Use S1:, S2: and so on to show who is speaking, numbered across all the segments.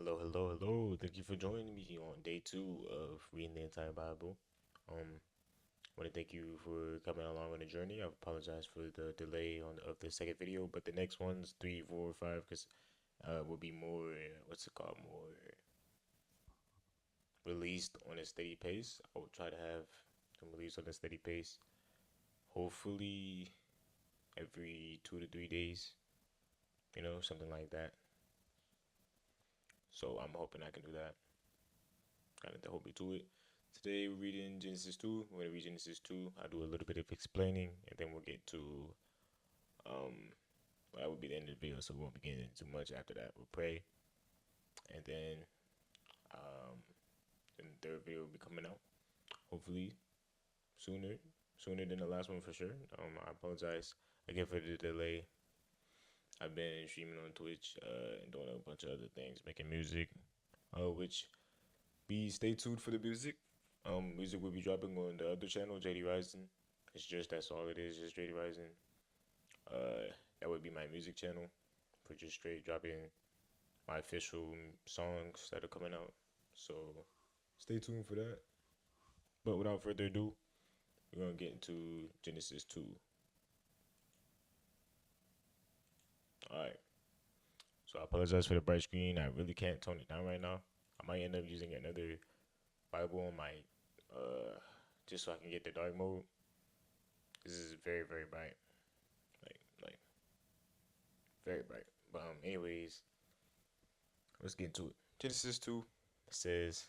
S1: Hello, hello, hello. Thank you for joining me on day two of reading the entire Bible. I want to thank you for coming along on the journey. I apologize for the delay on of the second video, but the next ones, three, four, five, because will be more, what's it called, more released on a steady pace. I will try to have them released on a steady pace. Hopefully, every 2 to 3 days, something like that. So I'm hoping I can do that. Kind of hold me to it. Today we're reading Genesis 2. We're gonna read Genesis 2. I'll do a little bit of explaining, and then we'll get to um. Well, that would be the end of the video, so we won't be getting into much after that. We'll pray, and then um, the third video will be coming out hopefully sooner, sooner than the last one for sure. I apologize again for the delay. I've been streaming on Twitch and doing a bunch of other things, making music, which be stay tuned for the music. Music will be dropping on the other channel, JD Rising. It's just that's all it is, just JD Rising. That would be my music channel for just straight dropping my official songs that are coming out. So stay tuned for that. But without further ado, we're gonna get into Genesis 2. Alright. So I apologize for the bright screen. I really can't tone it down right now. I might end up using another Bible on my just so I can get the dark mode. This is very, very bright. Like very bright. But anyways, let's get into it. Genesis 2 says,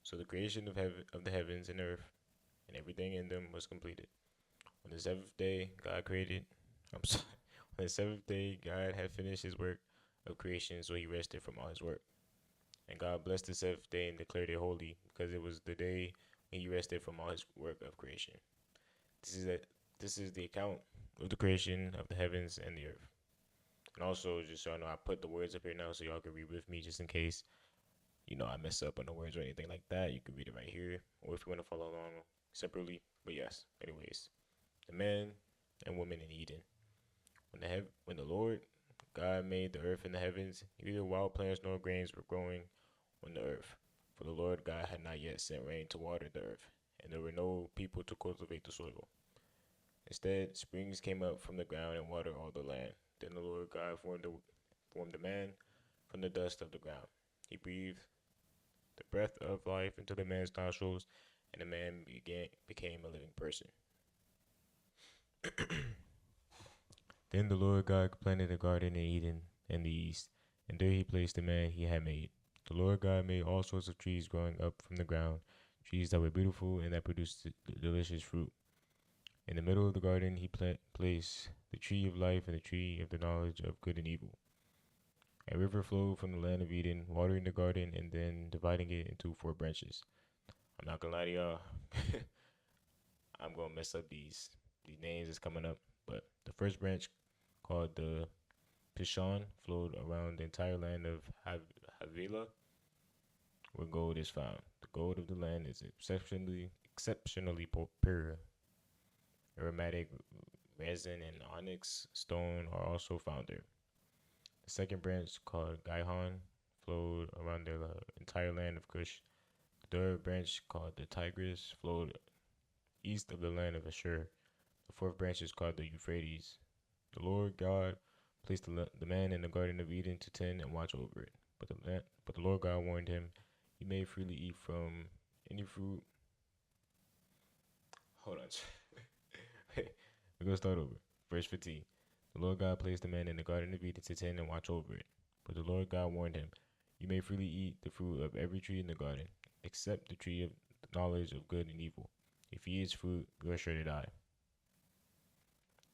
S1: so the creation of the heavens and earth and everything in them was completed. On the seventh day, God created. I'm sorry. On the seventh day, God had finished His work of creation, so He rested from all His work. And God blessed the seventh day and declared it holy, because it was the day when He rested from all His work of creation. This is the account of the creation of the heavens and the earth. And also, just so I know, I put the words up here now so y'all can read with me, just in case I mess up on the words or anything like that. You can read it right here, or if you want to follow along separately. But yes, anyways, the man and woman in Eden. When the Lord God made the earth and the heavens, neither wild plants nor grains were growing on the earth, for the Lord God had not yet sent rain to water the earth, and there were no people to cultivate the soil. Instead, springs came up from the ground and watered all the land. Then the Lord God formed the man from the dust of the ground. He breathed the breath of life into the man's nostrils, and the man became a living person. Then the Lord God planted a garden in Eden in the east, and there He placed the man He had made. The Lord God made all sorts of trees growing up from the ground, trees that were beautiful and that produced delicious fruit. In the middle of the garden, He placed the tree of life and the tree of the knowledge of good and evil. A river flowed from the land of Eden, watering the garden and then dividing it into 4 branches. I'm not gonna lie to y'all. I'm gonna mess up these names that's coming up. But the first branch, called the Pishon, flowed around the entire land of Havilah, where gold is found. The gold of the land is exceptionally pure. Aromatic resin and onyx stone are also found there. The second branch, called Gihon, flowed around the entire land of Cush. The third branch, called the Tigris, flowed east of the land of Ashur. The fourth branch is called the Euphrates. The Lord God placed the man in the Garden of Eden to tend and watch over it. But the Lord God warned him, "You may freely eat from any fruit." Hold on. We're going to start over. Verse 15. The Lord God placed the man in the Garden of Eden to tend and watch over it. But the Lord God warned him, "You may freely eat the fruit of every tree in the garden, except the tree of the knowledge of good and evil. If you eat its fruit, you are sure to die."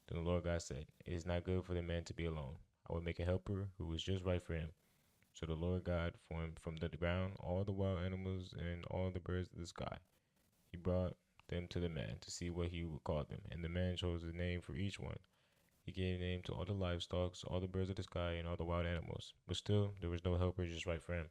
S1: Then the Lord God said, "It is not good for the man to be alone. I will make a helper who is just right for him." So the Lord God formed from the ground all the wild animals and all the birds of the sky. He brought them to the man to see what he would call them, and the man chose a name for each one. He gave a name to all the livestock, all the birds of the sky, and all the wild animals. But still, there was no helper just right for him.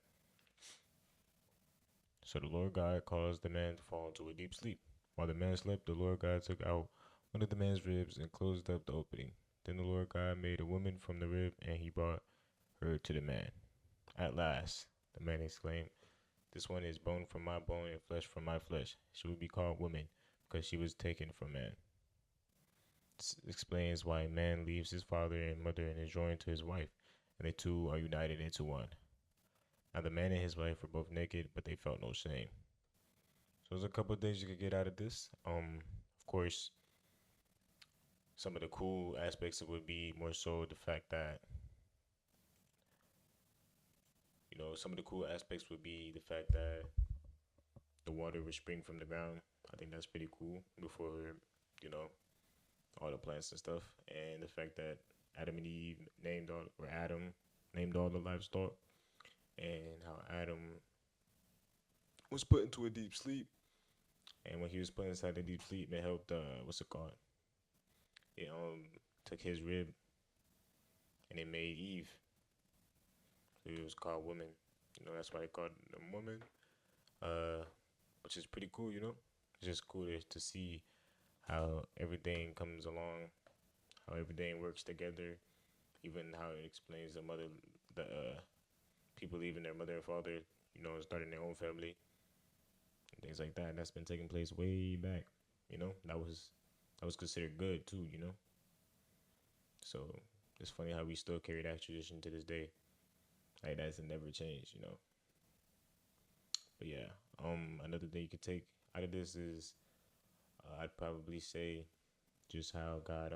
S1: So the Lord God caused the man to fall into a deep sleep. While the man slept, the Lord God took out one of the man's ribs and closed up the opening. Then the Lord God made a woman from the rib, and He brought her to the man. At last, the man exclaimed. This one is bone from my bone and flesh from my flesh. She will be called woman because she was taken from man. This explains why a man leaves his father and mother and is joined to his wife, and the two are united into one. Now the man and his wife were both naked, but they felt no shame. So there's a couple of things you could get out of this. Of course, some of the cool aspects would be more so the fact that some of the cool aspects would be the fact that the water would spring from the ground. I think that's pretty cool. Before you know all the plants and stuff, and the fact that Adam and Eve named all or Adam named all the livestock, and how Adam was put into a deep sleep, and when he was put inside the deep sleep, it helped. What's it called? It took his rib and it made Eve. So it was called woman. That's why they called them woman. Uh, which is pretty cool. It's just cool to see how everything comes along, how everything works together, even how it explains the people leaving their mother and father, and starting their own family, and things like that. And that's been taking place way back. That was considered good too. So it's funny how we still carry that tradition to this day. Like that's never changed. But yeah, another thing you could take out of this is I'd probably say just how God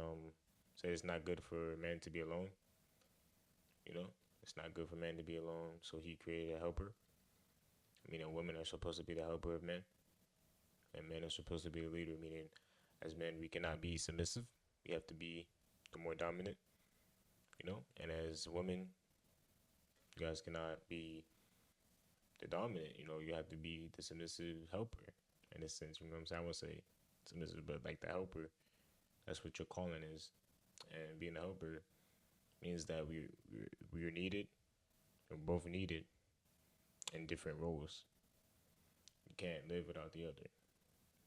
S1: said it's not good for man to be alone. You know, it's not good for man to be alone, so He created a helper. Meaning, women are supposed to be the helper of men, and men are supposed to be the leader. Meaning, as men, we cannot be submissive. We have to be the more dominant. And as women, you guys cannot be the dominant. You have to be the submissive helper in a sense. You know what I'm saying? I won't say submissive, but like the helper. That's what your calling is. And being a helper means that we're needed. We're both needed in different roles. You can't live without the other.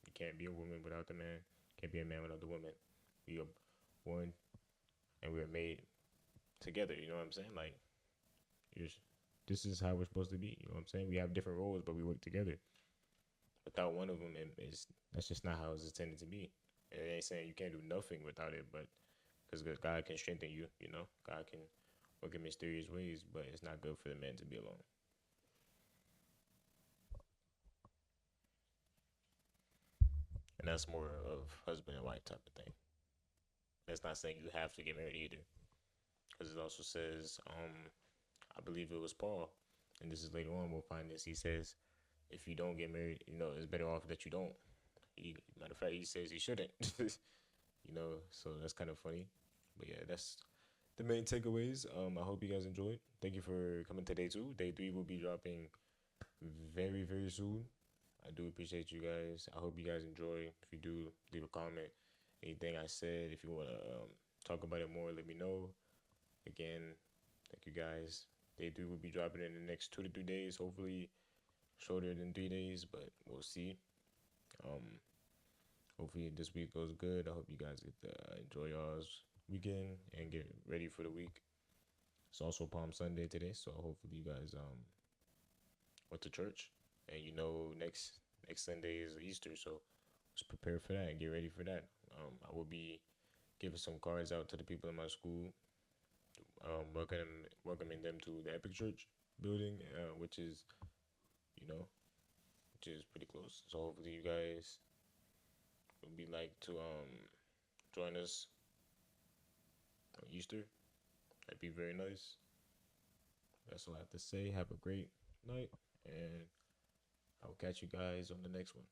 S1: You can't be a woman without the man. Can't be a man without the woman. We are one, and we're made together. You know what I'm saying? Like, this is how we're supposed to be. You know what I'm saying? We have different roles, but we work together. Without one of them, that's just not how it's intended to be. And it ain't saying you can't do nothing without it, but because God can strengthen you. God can work in mysterious ways, but it's not good for the man to be alone. And that's more of husband and wife type of thing. That's not saying you have to get married either, because it also says, I believe it was Paul, and this is later on we'll find this. He says, if you don't get married, it's better off that you don't. Matter of fact, he says he shouldn't. So that's kind of funny. But yeah, that's the main takeaways. I hope you guys enjoyed. Thank you for coming to day 2. Day 3 will be dropping very, very soon. I do appreciate you guys. I hope you guys enjoy. If you do, leave a comment. Anything I said, if you want to talk about it more, let me know. Again, thank you guys. Day 3 will be dropping in the next 2 to 3 days. Hopefully shorter than 3 days, but we'll see. Hopefully this week goes good. I hope you guys get to enjoy y'all's weekend and get ready for the week. It's also Palm Sunday today, so hopefully you guys went to church, and next Sunday is Easter, so let's prepare for that and get ready for that. I will be giving some cards out to the people in my school, welcoming them to the Epic Church building, which is pretty close. So hopefully you guys would be like to join us on Easter. That'd be very nice. That's all I have to say. Have a great night, and I'll catch you guys on the next one.